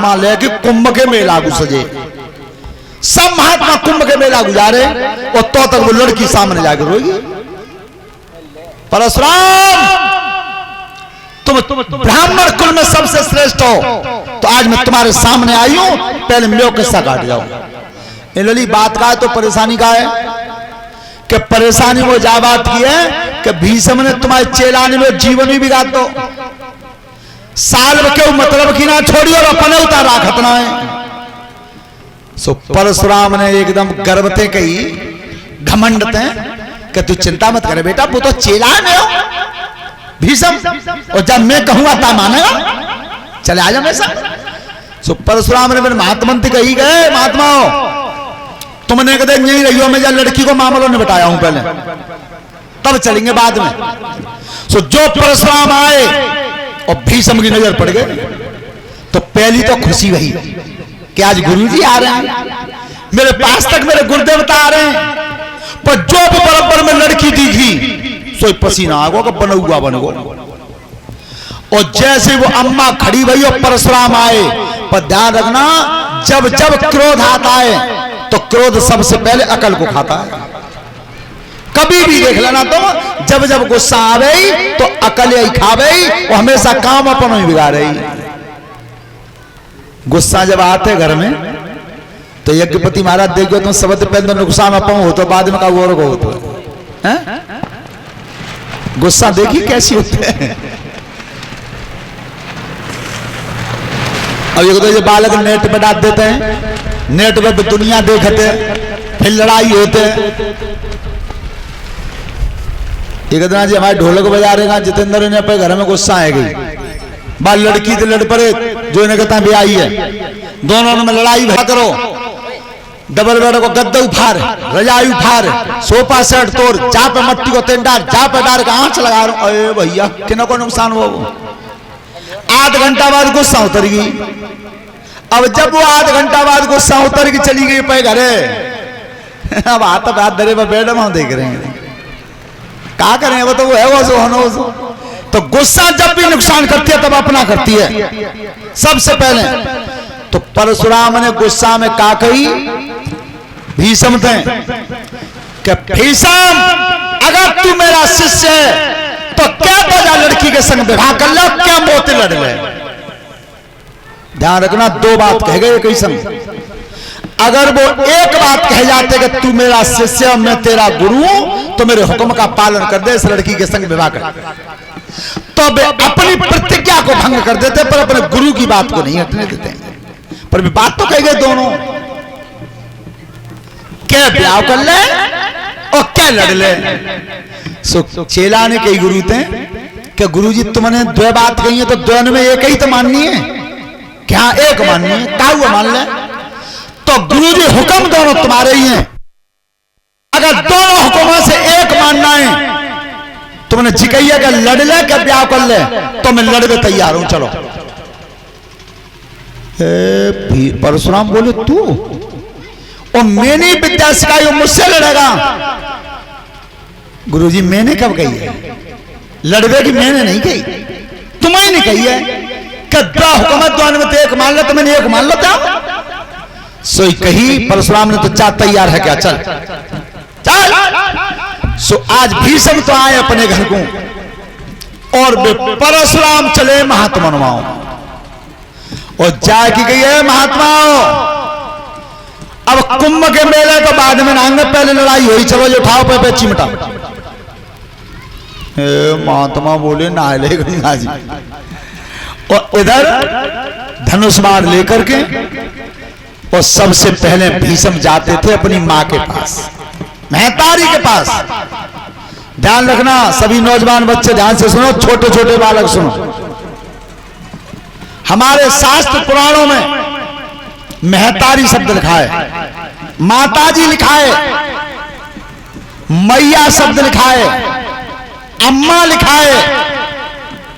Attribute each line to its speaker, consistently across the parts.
Speaker 1: महात्मा लेके कुंभ के मेला गुजरे, सब महात्मा कुंभ के मेला गुजारे और तो तक वो लड़की सामने जाकर रोगी। परशुराम तुम ब्राह्मण कुल में सबसे श्रेष्ठ हो, तो आज मैं तुम्हारे सामने आई हूं, पहले मेरे किस्सा काट जाओ। लली बात का है तो परेशानी का है कि परेशानी वो जा बात की है कि भीष्म ने तुम्हारे चेलाने में जीवन भी बिगाड़ दो, साल में क्यों मतलब की ना छोड़ी और अपने उतारा खतना है। सो परशुराम ने एकदम गर्वते कही, घमंडते कि तू चिंता मत करे बेटा, वो तो चेला है भीष्म, और जब मैं कहूंगा ता मानेगा, चले आ जा मेरे साथ। सो परशुराम ने मेरे महात्मंत्री कही गए, महात्माओं तुमने कदे नहीं रही हो, मैं जब लड़की को मामलों ने बताया हूं पहले, तब चलेंगे बाद में। सो जो परशुराम आए और भीष्म की नजर पड़ गई, तो पहली तो खुशी वही कि आज गुरुजी आ रहे हैं, मेरे पास तक मेरे गुरुदेवता आ रहे हैं। पर जो भी बराबर में लड़की दिखी सोई पसीना आ गो बन हुआ बन गो। और जैसे वो अम्मा खड़ी हुई और परशुराम आए, पर ध्यान रखना जब जब क्रोध आता है तो क्रोध सबसे पहले अकल को खाता है। कभी भी देख लेना तो जब जब गुस्सा आवे तो अकल ही खावे और हमेशा काम अपन ही बिगाड़े। गुस्सा जब आते घर में तो यज्ञपति महाराज देखो तुम सबसे पहले नुकसान अपन हो तो बाद में का वो हो है। गुस्सा देखी कैसी होते हैं। अब ये बालक नेट पे डाल देते हैं, नेट पे दुनिया देखते फिर लड़ाई होते। एक दिन जी हमारे ढोलक बजा रहे जितेंद्र ने अपने घर में गुस्सा आ गई, बाल लड़की से लड़ पड़े जो इन्हें कहता भी आई है, दोनों में लड़ाई भा करो, डबल बेड को गद्दा उफार, रजाई उफार, सोफा सेट तोड़, जा पे मट्टी को तेंडार, जा पे डार का आंच लगा रहा हूं। अरे भैया किन को नुकसान हो। आध घंटा बाद गुस्सा उतर गई। अब जब वो आध घंटा बाद गुस्सा उतर के चली गई पे घरे, अब हाथ धरे पे बेड में देख रहे हैं क्या करें, वो तो वो है वो सो। तो गुस्सा जब भी नुकसान करती है तब अपना करती है सबसे पहले। तो परशुराम ने गुस्सा में का कही भीष्म थे कि भीष्म अगर तू मेरा शिष्य है तो क्या वजह लड़की के संग विवाह कर ले, क्या मोती लड़ ले। ध्यान रखना दो बात कह गए कई संग। अगर वो एक बात कह जाते कि तू मेरा शिष्य मैं तेरा गुरु हूं तो मेरे हुक्म का पालन कर दे, इस लड़की के संग विवाह कर, तो वे अपनी प्रतिज्ञा को भंग कर देते पर अपने गुरु की बात को नहीं हटने देते। पर भी बात तो कह गए दोनों, क्या ब्याह कर ले और क्या लड़ ले। चेला ने कई गुरु थे कि गुरुजी तुमने दो बात कही है तो दोनों में एक ही तो माननी है, क्या एक माननी है, क्या हुआ मान ले। तो गुरुजी हुक्म दोनों तुम्हारे ही हैं, अगर दोनों हुक्मों से एक मानना है तुमने जिकैया का लड़ ले क्या ब्याह कर ले तो मैं लड़ने तैयार हूं, चलो। परशुराम बोले तू और मैंने विद्या सिखाई मुझसे लड़ेगा। गुरुजी मैंने कब कही है लड़वे की, मैंने नहीं कही, तुम्हें नहीं कही है। कद्दा हुकूमत दोनों में एक मान लो तो मैंने एक मान लेता सोई कही। परशुराम ने तो चाह तैयार है क्या, चल चल। सो आज भीष्म तो आए अपने घर को और परशुराम चले महात्माओं और जा की गई है महात्माओं। अब कुंभ के मेले तो बाद में नांगे, पहले लड़ाई हुई, चलो जो उठाओ पे चिमटा। महात्मा बोले नाले गंगा जी, और इधर धनुष बाण लेकर के और सबसे पहले भीष्म जाते थे अपनी मां के पास, महतारी के पास। ध्यान रखना सभी नौजवान बच्चे ध्यान से सुनो, छोटे छोटे बालक सुनो। हमारे शास्त्र पुराणों में महतारी शब्द लिखा है, माताजी लिखा है, मैया शब्द लिखा है, अम्मा लिखा है,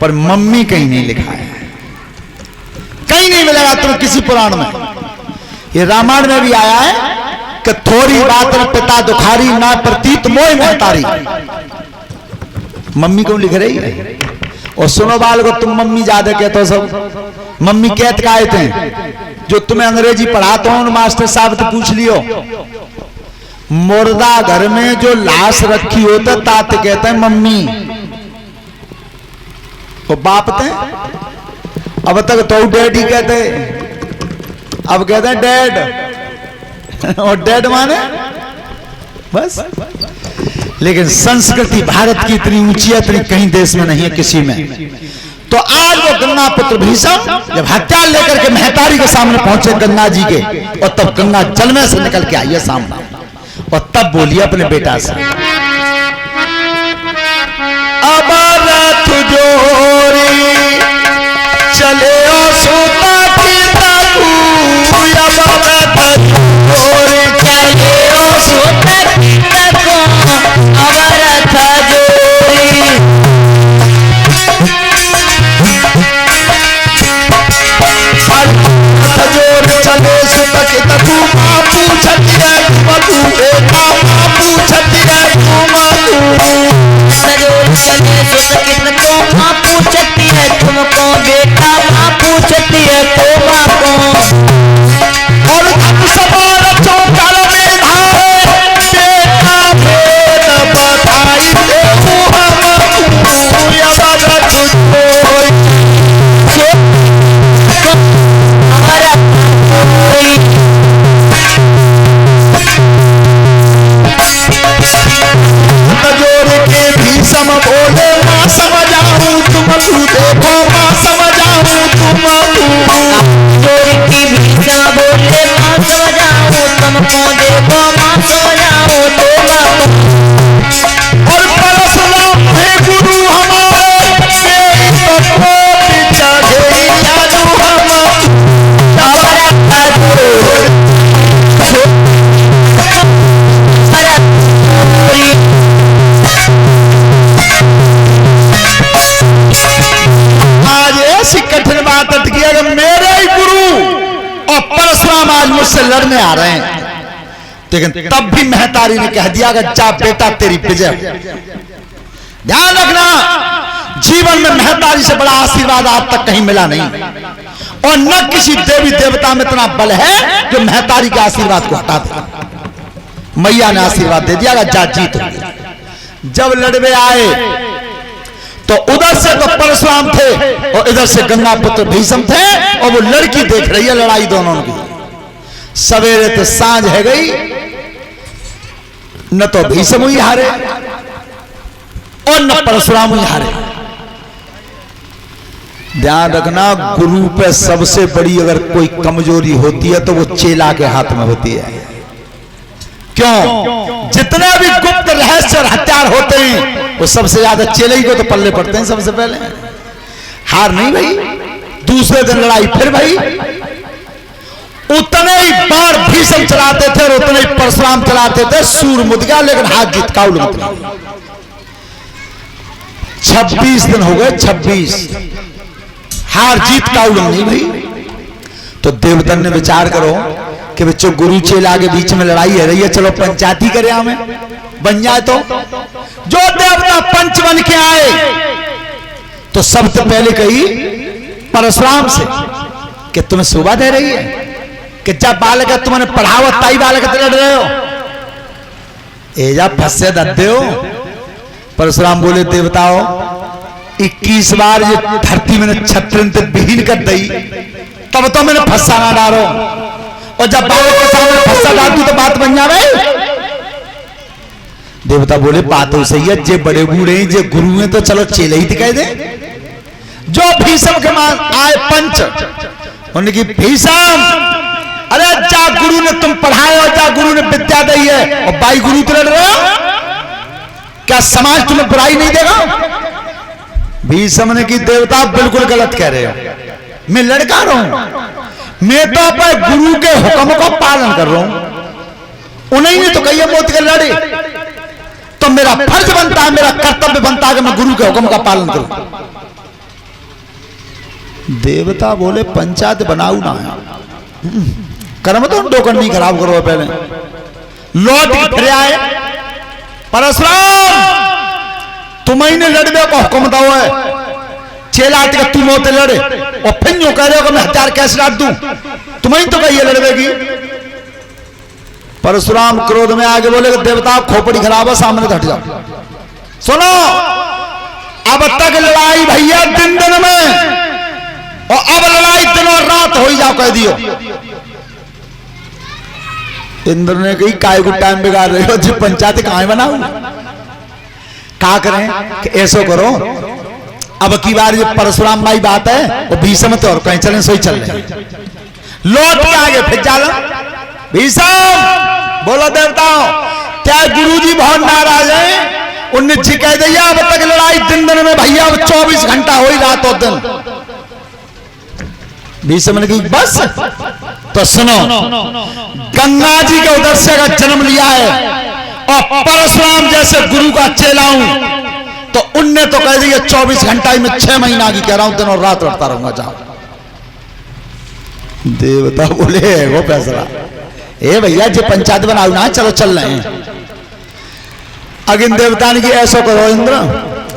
Speaker 1: पर मम्मी कहीं नहीं लिखा है, कहीं नहीं मिलेगा तुम किसी पुराण में। ये रामायण में भी आया है कि थोड़ी बात पिता दुखारी ना प्रतीत मोह महतारी। मम्मी क्यों लिख रही है, और सुनो बाल को, तुम मम्मी ज्यादा कहते हो सब। मम्मी कहत का आए थे जो तुम्हें अंग्रेजी पढ़ाता हूं मास्टर साहब तो पूछ लियो। मुर्दा घर में जो लाश रखी होता तात कहते हैं मम्मी, और बाप थे अब तक तो डैडी कहते, अब कहते हैं डैड, और डैड माने बस। लेकिन संस्कृति भारत की इतनी ऊंची है, इतनी कहीं देश में नहीं है किसी में। तो आज वो गंगा पुत्र भीषम जब हथियार लेकर के महतारी के सामने पहुंचे गंगा जी के, और तब गंगा जल में से निकल के आई है सामने, और तब बोलिए अपने बेटा से, अब रथ जोरी चले सोता पीता तू, अब रथ जोरी चले सोता पीता तू, अब रथ जोरी। रथ जोरी चले सोता पीता तू, मां पूछती है तू बेटा, मां पूछती है तू चले सुसकित को, मां पूछती है तुमको बेटा, मां पूछती है तो मां को। और हम सवार चौकर में धारे, बेटा भेद बताई दे हम जोड़ के भीषम बोले, मां समझाऊं तुम तू देखो, मां समझाऊं तुम जोड़ के भीषम बोले, मां समझाऊं तुमको देखो, मां समझाऊं तुम। और परशुराम है गुरु हमारे, चढ़े जादू कठिन बात अटकी। अगर मेरे ही गुरु और परशुराम आज मुझसे लड़ने आ रहे हैं, लेकिन तब भी महतारी ने कह दिया कि जा बेटा तेरी विजय। ध्यान रखना, जीवन में महतारी से बड़ा आशीर्वाद आज तक कहीं मिला नहीं, और न किसी देवी देवता में इतना बल है जो महतारी के आशीर्वाद को हटा दे। मैया ने आशीर्वाद दे दिया, जा जीत। जब लड़वे आए तो उधर से तो परशुराम थे और इधर से गंगा पुत्र भीषम थे, और वो लड़की देख रही है लड़ाई दोनों की। सवेरे तो सांझ है गई, न तो भीषम हुई हारे और न परशुराम हुई हारे। ध्यान रखना, गुरु पे सबसे बड़ी अगर कोई कमजोरी होती है तो वो चेला के हाथ में होती है। क्यों? जितने भी गुप्त रहस्य और हथियार होते हैं वो सबसे ज्यादा चेले ही को तो पल्ले पड़ते हैं सबसे पहले। हार नहीं भाई, दूसरे दिन लड़ाई फिर भाई। उतने ही बार भीषम चलाते थे और उतने ही परशुराम चलाते थे, सूर मुद गया लेकिन हाथ जीत का उलट गया। 26 दिन हो गए, 26 हार जीत का उलट नहीं भाई। तो देवतन ने विचार करो कि बच्चों गुरु चेला के बीच में लड़ाई है रही है, चलो पंचायती करें, हमें बन जाए। तो जो देवता पंच बन के आए तो सबसे पहले कही परशुराम से कि तुम्हें शोभा दे रही है कि जब बालक है तुमने पढ़ाओ ताई बालक लड़ रहे हो, एजा फंसे दे हो। परशुराम बोले देवताओं 21 बार ये धरती मैंने छत्र विहीन कर दी, तब तो मैंने फंसा ना डालो, और जब बालक के सामने फंसा डाल दी तो बात बन जावे। देवता बोले बात तो सही है, जे बड़े बूढ़े हैं जे गुरु हैं तो चलो चेले ही दिखाई दे। जो भीषम के मान आए पंच, उनकी भीषम अरे जा गुरु ने तुम पढ़ाए और जा गुरु ने विद्या दी है, और बाई गुरु तो लड़ रहे हो, क्या समाज तुम्हें बुराई नहीं देगा? भीषम ने की देवता बिल्कुल गलत कह रहे हो, मैं लड़का रहा हूं, मैं तो अपने गुरु के हुक्म को पालन कर रहा हूं। उन्हीं ने तो कही मोत के लड़े, तो मेरा फर्ज बनता है, मेरा कर्तव्य बनता है कि मैं गुरु के हुक्म का पालन करूं। देवता बोले पंचायत बनाऊ ना, कर्म तो टोकन नहीं खराब करो। पहले लौट फिर आए, परशुराम तुम्हें ने लड़ने को हुक्म दो है, चेला के तू मोते लड़े और फिर यूं कह रहे हो कि मैं हथियार कैसे डाल दूं, तुम्हें तो कहिए लड़वेगी। परशुराम क्रोध में आगे बोले कि देवता खोपड़ी खराब है, सामने हट जाओ। सुनो, अब तक लड़ाई भैया दिन दिन में, और अब लड़ाई दिन और रात हो ही जाओ कह दियो। इंद्र ने कही काय को टाइम बिगाड़ रहे हो, जो पंचायत कहां बनाऊ, क्या करें कि ऐसो करो। अब की बार ये परशुराम भाई बात है, वो भीषम तो और कहीं चले सोई चल रहे, लौट के आगे फिर जाला। भीषम बोलो देवताओं, क्या गुरुजी बहुत नाराज है, उनने जी कह दिया अब तक लड़ाई दिन दिन में भैया, अब 24 घंटा हो ही रात और दिन। भीषम ने कही बस, तो सुनो, गंगा जी के उधर से अगर जन्म लिया है और परशुराम जैसे गुरु का चेला हूं, तो उनने तो कह दिया 24 घंटा में 6 महीना की कह रहा हूं, दिन और रात लड़ता रहूंगा। जाओ। देवता बोले वो फैसला, ए भैया जो पंचायत बनाऊ ना, चलो चल रहे हैं। अगिन देवता ने कि ऐसा करो इंद्र,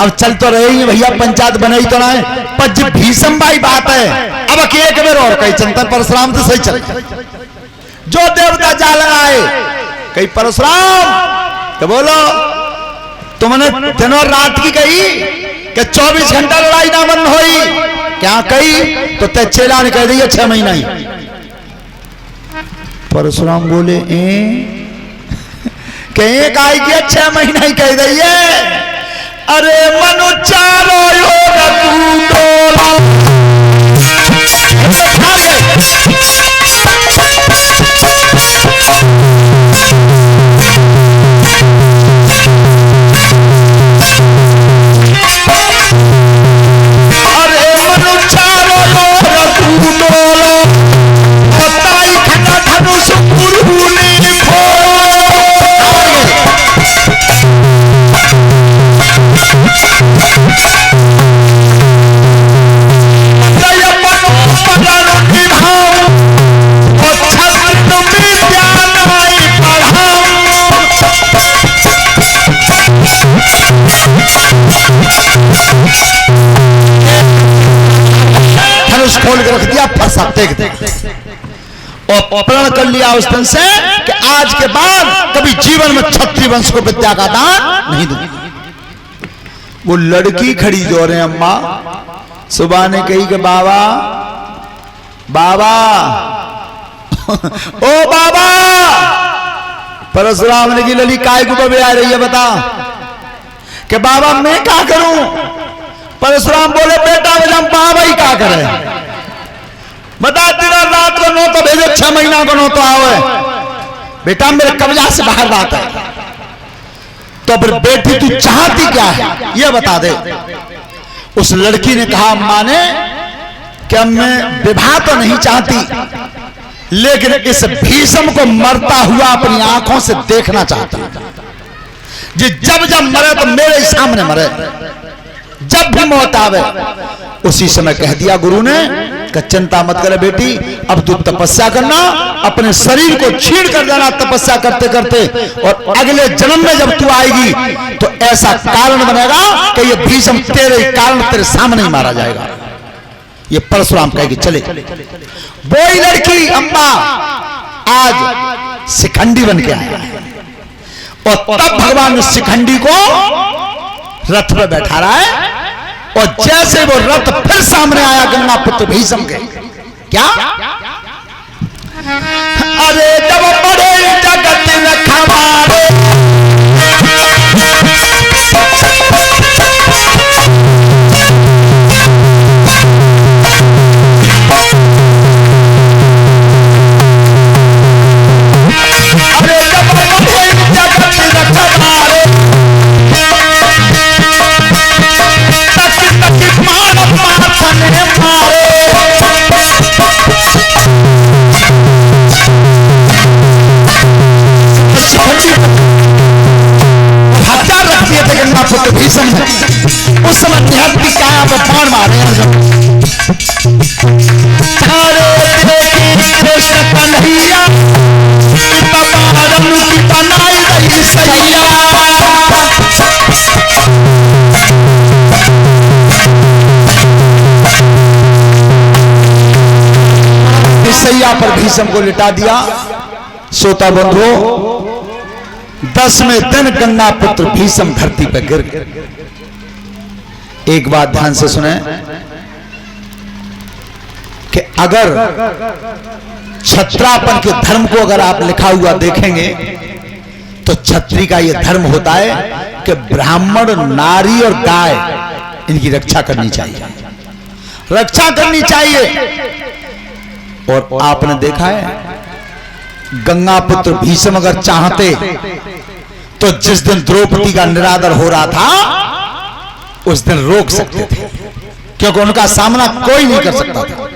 Speaker 1: अब चल तो रहे ही भैया, पंचायत बने ही तो ना है, पर जब भीषम भाई बात है अब एक बेर और कहीं चलता, परशुराम तो सही चल। जो देवता जा लगाए कहीं परशुराम तो बोलो, तुमने दिन और रात की कही कि 24 घंटा लड़ाई ना बंद होई, क्या कही तो ते चेला ने कह दिया 6 महीना ही। परशुराम बोले कहीं काय किया 6 महीना ही कह दिए। अरे मनु चारो योग तू डोला, खोल के रख दिया, फंसा टेक दे और प्रण कर लिया उस दिन से कि आज के बाद कभी जीवन में क्षत्रिय वंश को विद्या का दान नहीं दूंगी। वो लड़की खड़ी जो रहे अम्मा सुबह ने कही कि बाबा बाबा ओ बाबा, परशुराम ने की लली काय को बबे आ रही है बता कि बाबा मैं क्या करूं। परशुराम बोले बेटा हम बाबा ही क्या करे, बता दिन रात को नो तो भेजो, 6 महीना को नो तो आओ बेटा, मेरे कब्जा से बाहर बात है। तो फिर बेटी तू चाहती क्या है ये बता दे। उस लड़की ने कहा अम्मा ने कि मैं विवाह तो नहीं चाहती, लेकिन इस भीषम को मरता हुआ अपनी आंखों से देखना चाहती हूं। जी जब जब मरे तो मेरे सामने मरे, जब भी मौत आवे। उसी समय कह दिया गुरु ने कि चिंता मत करे बेटी, अब तू तपस्या करना, अपने शरीर को छीन कर देना तपस्या करते करते, और अगले जन्म में जब तू आएगी तो ऐसा कारण बनेगा कि ये भीषम तेरे कारण तेरे सामने ही मारा जाएगा। ये परशुराम कहेगी चले। वही लड़की अम्मा आज शिखंडी बन के आया है, और तब भगवान उस शिखंडी को रथ पे बैठा रहा है, और जैसे वो रथ फिर सामने आया गंगा पुत्र भीषम के, क्या अरे जब बड़े जगत में खबारे भीषण है, उस समय निहत्ती काया पर बाण मारे कृष्ण कन्हैया बनाई रही सैया। भीष्म को लिटा दिया। श्रोता बंधु, 10वें दिन गंगा पुत्र भीष्म धरती पर गिर गए। एक बात ध्यान से सुने कि अगर क्षत्रापन के धर्म को अगर आप लिखा हुआ देखेंगे तो क्षत्रिय का यह धर्म होता है कि ब्राह्मण, नारी और गाय इनकी रक्षा करनी चाहिए, रक्षा करनी चाहिए। और आपने देखा है गंगा पुत्र भीष्म अगर चाहते तो जिस दिन द्रौपदी का निरादर हो रहा था उस दिन रोक सकते थे, क्योंकि उनका सामना कोई नहीं कर सकता था।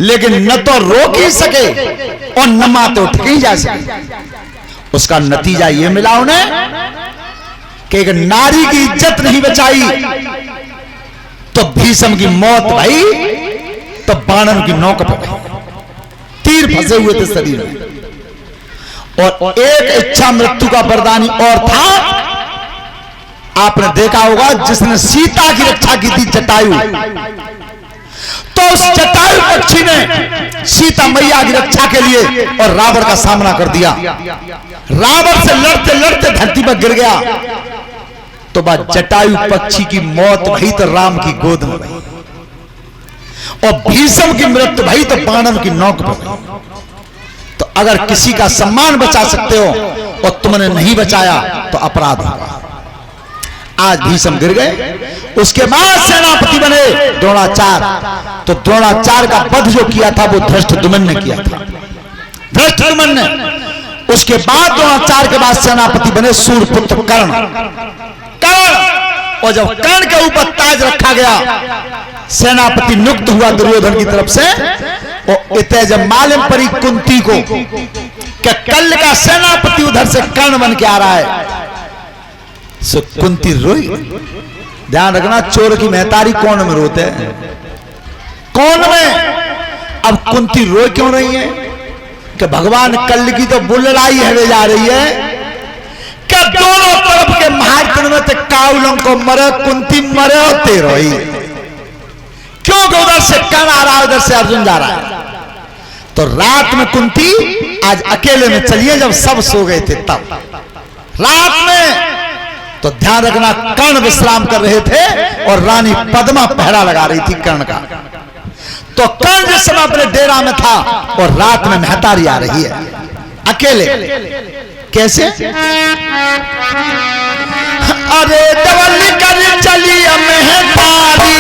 Speaker 1: लेकिन न तो रोक ही सके और न माते उठ ही जा सके। उसका नतीजा यह मिला उन्हें कि एक नारी की इज्जत नहीं बचाई तो भीष्म की मौत भाई, तो बाणन की नोक पर तीर फंसे हुए थे शरीर में। और एक इच्छा मृत्यु का वरदानी और था, आपने देखा होगा जिसने सीता की रक्षा की थी, जटायु। तो उस जटायु पक्षी ने सीता मैया की रक्षा के लिए और रावण का सामना कर दिया। रावण से लड़ते लड़ते धरती पर गिर गया। तो बाद जटायु पक्षी की मौत भई तो राम की गोद में भई, और भीष्म की मृत्यु भई तो बाणन की नोक पर भई। तो अगर किसी का सम्मान बचा सकते हो और तुमने नहीं बचाया तो अपराध होगा। आज भीष्म गिर गए। उसके बाद सेनापति बने द्रोणाचार्य। तो द्रोणाचार्य का वध जो किया था वो धृष्टद्युम्न ने किया था, धृष्टद्युम्न ने। उसके बाद द्रोणाचार्य के बाद सेनापति बने सूर्यपुत्र कर्ण। और जब कर्ण के ऊपर ताज रखा गया, सेनापति नियुक्त हुआ दुर्योधन की तरफ से, और इतने जब मालूम पड़ी कुंती को कि कल का सेनापति उधर से कर्ण बन के आ रहा है, सो कुंती रोई। ध्यान रखना, चोर की महतारी कौन में रोते हैं, कौन में। अब कुंती रोई क्यों रही है कि भगवान कल की तो बुललाई हवे जा रही है कि दोनों तरफ के महाजन में ते काउलों को मरे, कुंती मरे और ते रोई। क्योंकि उधर से कर्ण आ रहा है, उधर से अर्जुन जा रहा है। तो रात में कुंती आज अकेले में चलिए, जब सब सो गए थे तब रात में। तो ध्यान रखना, कर्ण विश्राम कर रहे थे और रानी पद्मा पहरा लगा रही थी कर्ण का। तो कर्ण जिस समय अपने डेरा में था और रात में महतारी आ रही है अकेले। कैसे? अरे डबल कर चली महतारी